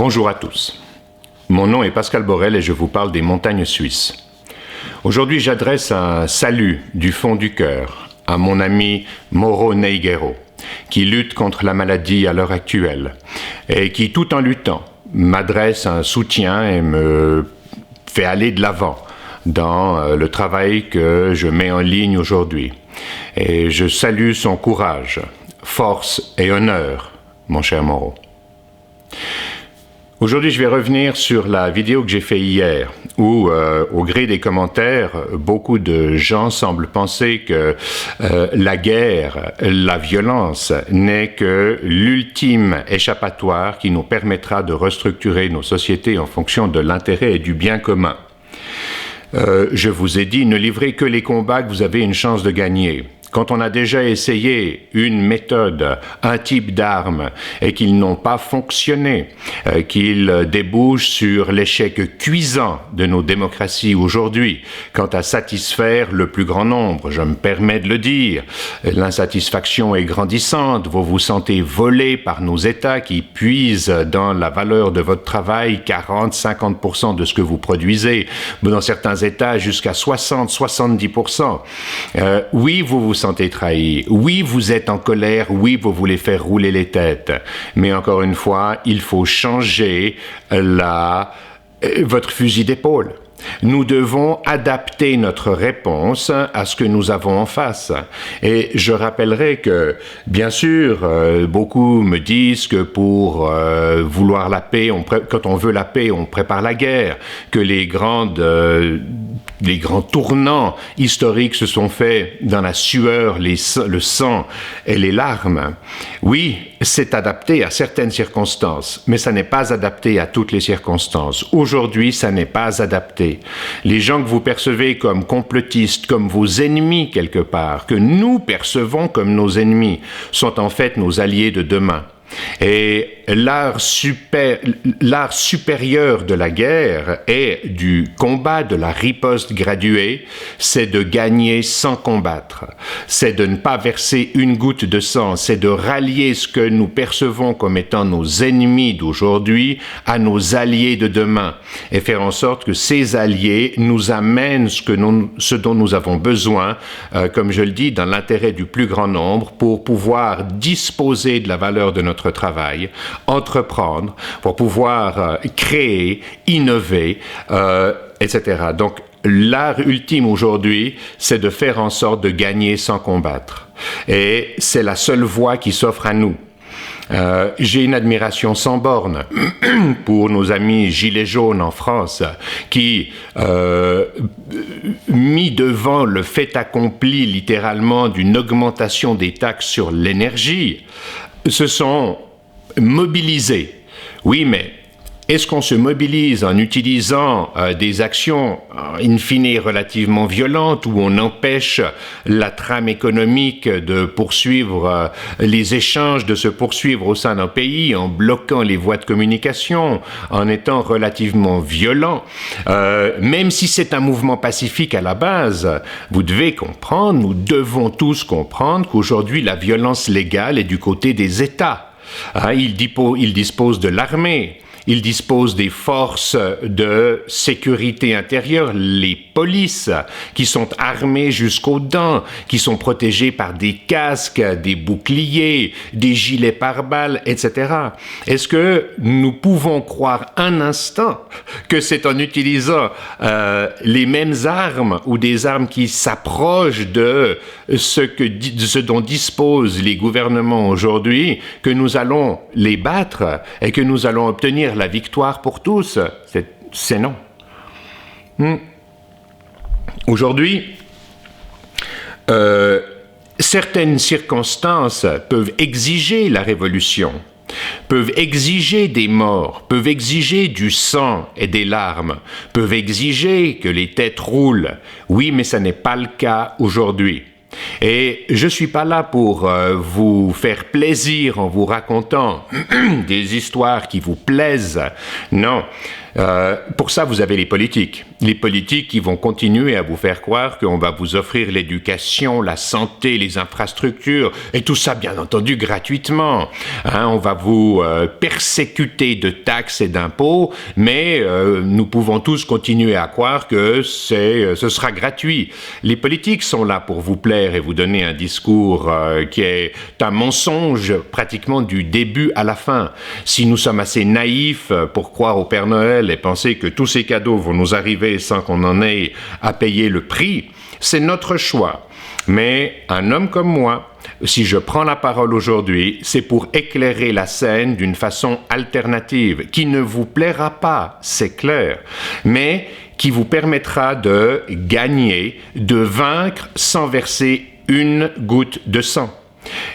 Bonjour à tous. Mon nom est Pascal Borel et je vous parle des montagnes suisses. Aujourd'hui, j'adresse un salut du fond du cœur à mon ami Mauro Neigueiro, qui lutte contre la maladie à l'heure actuelle et qui, tout en luttant, m'adresse un soutien et me fait aller de l'avant dans le travail que je mets en ligne aujourd'hui. Et je salue son courage, force et honneur, mon cher Mauro. Aujourd'hui, je vais revenir sur la vidéo que j'ai faite hier, où, au gré des commentaires, beaucoup de gens semblent penser que la guerre, la violence, n'est que l'ultime échappatoire qui nous permettra de restructurer nos sociétés en fonction de l'intérêt et du bien commun. Je vous ai dit, ne livrez que les combats que vous avez une chance de gagner. Quand on a déjà essayé une méthode, un type d'armes, et qu'ils n'ont pas fonctionné, qu'ils débouchent sur l'échec cuisant de nos démocraties aujourd'hui, quant à satisfaire le plus grand nombre, je me permets de le dire, l'insatisfaction est grandissante, vous vous sentez volé par nos États qui puisent dans la valeur de votre travail 40-50% de ce que vous produisez, dans certains États jusqu'à 60-70%. Oui, vous vous sentez trahi, oui, vous êtes en colère, oui, vous voulez faire rouler les têtes, mais encore une fois, il faut changer votre fusil d'épaule. Nous devons adapter notre réponse à ce que nous avons en face. Et je rappellerai que, bien sûr, beaucoup me disent que pour vouloir la paix, quand on veut la paix, on prépare la guerre, que les grands tournants historiques se sont faits dans la sueur, le sang et les larmes. Oui, c'est adapté à certaines circonstances, mais ça n'est pas adapté à toutes les circonstances. Aujourd'hui, ça n'est pas adapté. Les gens que vous percevez comme complotistes, comme vos ennemis quelque part, que nous percevons comme nos ennemis, sont en fait nos alliés de demain. Et l'art supérieur de la guerre et du combat, de la riposte graduée, c'est de gagner sans combattre. C'est de ne pas verser une goutte de sang. C'est de rallier ce que nous percevons comme étant nos ennemis d'aujourd'hui à nos alliés de demain. Et faire en sorte que ces alliés nous amènent ce dont nous avons besoin, comme je le dis, dans l'intérêt du plus grand nombre, pour pouvoir disposer de la valeur de notre travail, entreprendre, pour pouvoir créer, innover, etc. Donc, l'art ultime aujourd'hui, c'est de faire en sorte de gagner sans combattre. Et c'est la seule voie qui s'offre à nous. J'ai une admiration sans borne pour nos amis gilets jaunes en France qui, mis devant le fait accompli littéralement d'une augmentation des taxes sur l'énergie, se sont mobilisés. Oui, mais est-ce qu'on se mobilise en utilisant des actions in fine relativement violentes où on empêche la trame économique de poursuivre, les échanges de se poursuivre au sein d'un pays, en bloquant les voies de communication, en étant relativement violent, même si c'est un mouvement pacifique à la base, vous devez comprendre, nous devons tous comprendre qu'aujourd'hui la violence légale est du côté des États. Il dispose de l'armée, il dispose des forces de sécurité intérieure, les polices, qui sont armées jusqu'aux dents, qui sont protégées par des casques, des boucliers, des gilets pare-balles, etc. Est-ce que nous pouvons croire un instant que c'est en utilisant les mêmes armes ou des armes qui s'approchent de ce dont disposent les gouvernements aujourd'hui que nous allons les battre et que nous allons obtenir la victoire pour tous? C'est non. Aujourd'hui, certaines circonstances peuvent exiger la révolution, peuvent exiger des morts, peuvent exiger du sang et des larmes, peuvent exiger que les têtes roulent. Oui, mais ça n'est pas le cas aujourd'hui. Et je ne suis pas là pour vous faire plaisir en vous racontant des histoires qui vous plaisent. Non. Pour ça, vous avez les politiques. Les politiques qui vont continuer à vous faire croire qu'on va vous offrir l'éducation, la santé, les infrastructures, et tout ça, bien entendu, gratuitement. On va vous persécuter de taxes et d'impôts, mais nous pouvons tous continuer à croire que ce sera gratuit. Les politiques sont là pour vous plaire et vous donner un discours qui est un mensonge pratiquement du début à la fin. Si nous sommes assez naïfs pour croire au Père Noël et penser que tous ces cadeaux vont nous arriver sans qu'on en ait à payer le prix, c'est notre choix. Mais un homme comme moi, si je prends la parole aujourd'hui, c'est pour éclairer la scène d'une façon alternative, qui ne vous plaira pas, c'est clair, mais qui vous permettra de gagner, de vaincre sans verser une goutte de sang.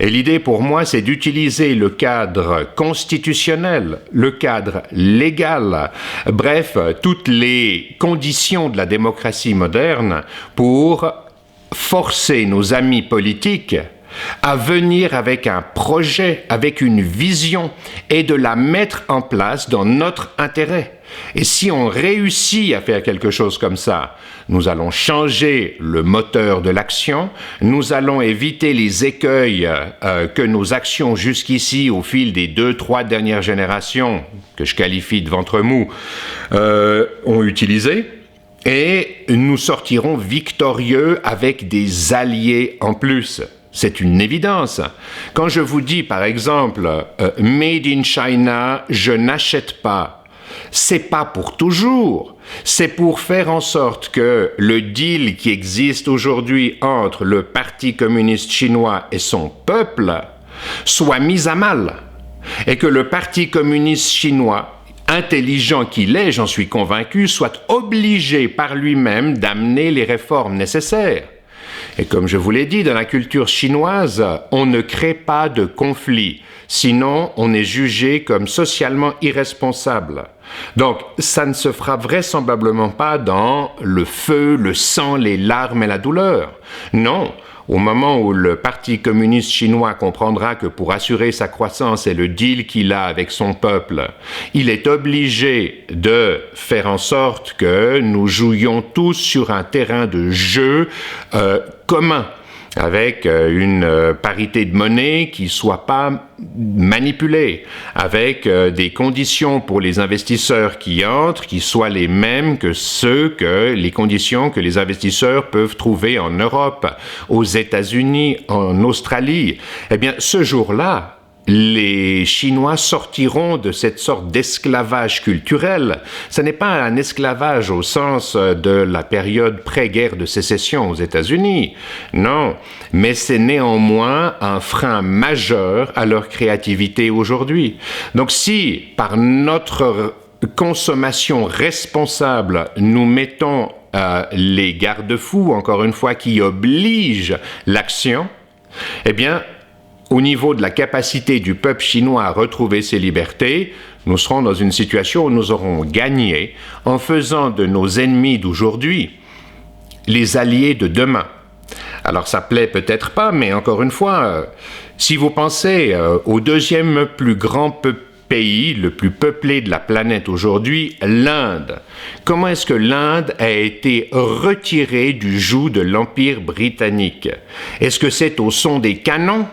Et l'idée pour moi, c'est d'utiliser le cadre constitutionnel, le cadre légal, bref, toutes les conditions de la démocratie moderne pour forcer nos amis politiques à venir avec un projet, avec une vision et de la mettre en place dans notre intérêt. Et si on réussit à faire quelque chose comme ça, nous allons changer le moteur de l'action, nous allons éviter les écueils que nos actions jusqu'ici, au fil des 2-3 dernières générations, que je qualifie de ventre mou, ont utilisé, et nous sortirons victorieux avec des alliés en plus. C'est une évidence. Quand je vous dis, par exemple, « Made in China », je n'achète pas. C'est pas pour toujours. C'est pour faire en sorte que le deal qui existe aujourd'hui entre le Parti communiste chinois et son peuple soit mis à mal. Et que le Parti communiste chinois, intelligent qu'il est, j'en suis convaincu, soit obligé par lui-même d'amener les réformes nécessaires. Et comme je vous l'ai dit, dans la culture chinoise, on ne crée pas de conflit. Sinon, on est jugé comme socialement irresponsable. Donc, ça ne se fera vraisemblablement pas dans le feu, le sang, les larmes et la douleur. Non, au moment où le Parti communiste chinois comprendra que pour assurer sa croissance et le deal qu'il a avec son peuple, il est obligé de faire en sorte que nous jouions tous sur un terrain de jeu commun, avec une parité de monnaie qui ne soit pas manipulée, avec des conditions pour les investisseurs qui entrent qui soient les mêmes que les conditions que les investisseurs peuvent trouver en Europe, aux États-Unis, en Australie. Eh bien, ce jour-là, les Chinois sortiront de cette sorte d'esclavage culturel. Ce n'est pas un esclavage au sens de la période pré-guerre de sécession aux États-Unis, non, mais c'est néanmoins un frein majeur à leur créativité aujourd'hui. Donc si, par notre consommation responsable, nous mettons les garde-fous, encore une fois, qui obligent l'action, eh bien, au niveau de la capacité du peuple chinois à retrouver ses libertés, nous serons dans une situation où nous aurons gagné en faisant de nos ennemis d'aujourd'hui les alliés de demain. Alors ça plaît peut-être pas, mais encore une fois, si vous pensez au deuxième plus grand pays, le plus peuplé de la planète aujourd'hui, l'Inde. Comment est-ce que l'Inde a été retirée du joug de l'Empire britannique? Est-ce que c'est au son des canons?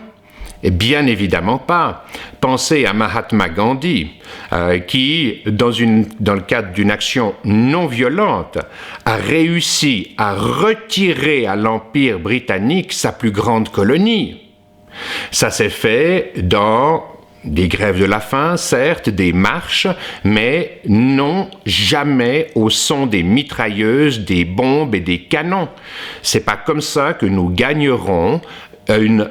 Et bien évidemment pas. Pensez à Mahatma Gandhi, qui, dans le cadre d'une action non violente, a réussi à retirer à l'Empire britannique sa plus grande colonie. Ça s'est fait dans des grèves de la faim, certes, des marches, mais non jamais au son des mitrailleuses, des bombes et des canons. C'est pas comme ça que nous gagnerons une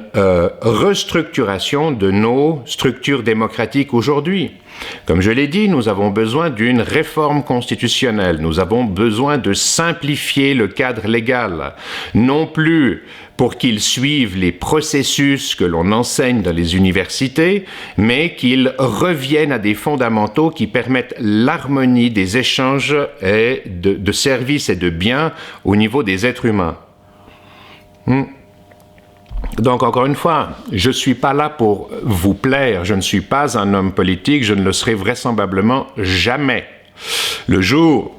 restructuration de nos structures démocratiques aujourd'hui. Comme je l'ai dit, nous avons besoin d'une réforme constitutionnelle, nous avons besoin de simplifier le cadre légal, non plus pour qu'il suive les processus que l'on enseigne dans les universités, mais qu'il revienne à des fondamentaux qui permettent l'harmonie des échanges et de services et de biens au niveau des êtres humains. Donc, encore une fois, je ne suis pas là pour vous plaire, je ne suis pas un homme politique, je ne le serai vraisemblablement jamais. Le jour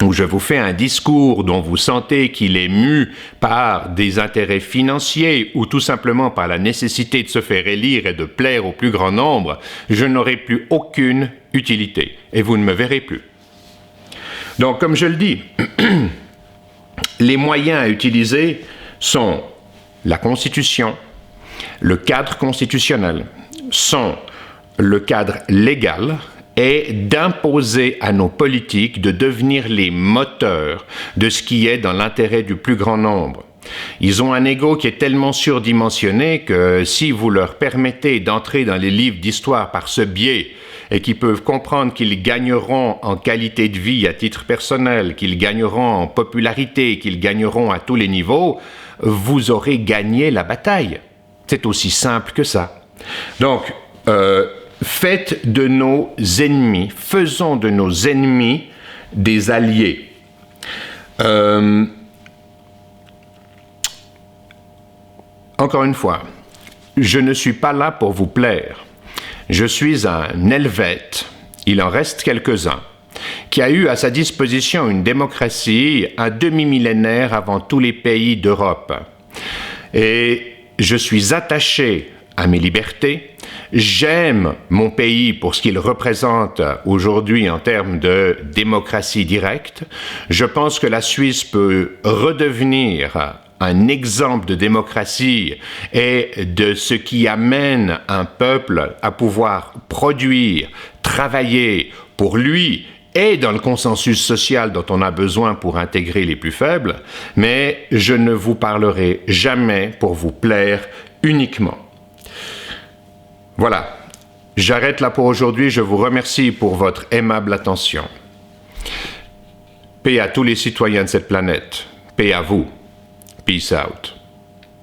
où je vous fais un discours dont vous sentez qu'il est mu par des intérêts financiers ou tout simplement par la nécessité de se faire élire et de plaire au plus grand nombre, je n'aurai plus aucune utilité et vous ne me verrez plus. Donc, comme je le dis, les moyens à utiliser sont la Constitution, le cadre constitutionnel, sont le cadre légal et d'imposer à nos politiques de devenir les moteurs de ce qui est dans l'intérêt du plus grand nombre. Ils ont un ego qui est tellement surdimensionné que si vous leur permettez d'entrer dans les livres d'histoire par ce biais et qu'ils peuvent comprendre qu'ils gagneront en qualité de vie à titre personnel, qu'ils gagneront en popularité, qu'ils gagneront à tous les niveaux, vous aurez gagné la bataille. C'est aussi simple que ça. Donc, faites de nos ennemis, faisons de nos ennemis des alliés. Encore une fois, je ne suis pas là pour vous plaire. Je suis un Helvète, il en reste quelques-uns, qui a eu à sa disposition une démocratie un demi-millénaire avant tous les pays d'Europe. Et je suis attaché à mes libertés. J'aime mon pays pour ce qu'il représente aujourd'hui en termes de démocratie directe. Je pense que la Suisse peut redevenir un exemple de démocratie et de ce qui amène un peuple à pouvoir produire, travailler pour lui et dans le consensus social dont on a besoin pour intégrer les plus faibles, mais je ne vous parlerai jamais pour vous plaire uniquement. Voilà, j'arrête là pour aujourd'hui, je vous remercie pour votre aimable attention. Paix à tous les citoyens de cette planète, paix à vous. Peace out.